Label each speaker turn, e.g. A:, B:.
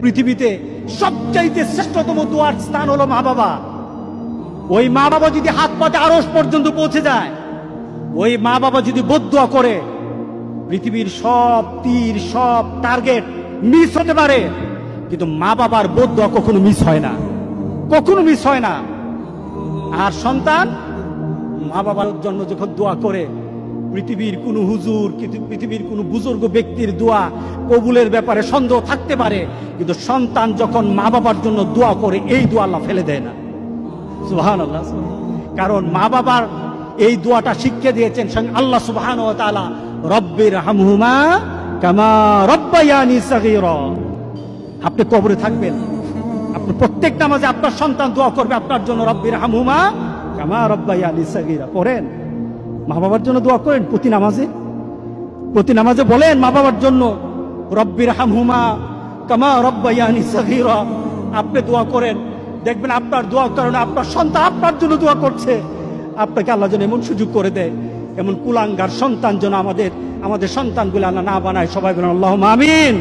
A: পৃথিবীতে সবচাইতে শ্রেষ্ঠতম দোয়ার স্থান হলো মা বাবা। ওই মা বাবা যদি হাত পাতে আরশ পর্যন্ত পৌঁছে যায়, ওই মা বাবা যদি বদদুয়া করে, পৃথিবীর সব তীর সব টার্গেট মিস হতে পারে, কিন্তু মা বাবার বদদুয়া কখনো মিস হয় না, কখনো মিস হয় না। আর সন্তান মা বাবার জন্য যখন দোয়া করে, পৃথিবীর কোন হুজুর, পৃথিবীর কোন বুজুর্গ ব্যক্তির দোয়া কবুলের ব্যাপারে সন্দেহ থাকতে পারে, কিন্তু সন্তান যখন মা বাবার জন্য দোয়া করে, এই দোয়া আল্লাহ ফেলে দেয় না। সুবহানাল্লাহ। কারণ মা বাবার এই দোয়াটা শিখিয়ে দিয়েছেন স্বয়ং আল্লাহ সুবহানাহু ওয়া তাআলা, রব্বির হামহুমা কামা রব্বায়ানি সাগীরা। আপনি কবরে থাকবেন, আপনি প্রত্যেক নামাজে আপনার সন্তান দোয়া করবে আপনার জন্য, রব্বির হামহুমা কামা রব্বায়ানি সাগীরা। পড়েন, মা বাবার জন্য দোয়া করেন প্রতি নামাজে বলেন মা বাবার জন্য, রব্বির হামহুমা কামা রব্বায়ানি সাগীরা। আপনি দোয়া করেন, দেখবেন আপনার দোয়ার কারণে আপনার সন্তান আপনার জন্য দোয়া করছে। আপনাকে আল্লাহ যেন এমন সুযোগ করে দেয়, এমন কুলাঙ্গার সন্তান যেন আমাদের সন্তানগুলো আল্লাহ না বানায়। সবাই বলেন আল্লাহুম্মা আমিন।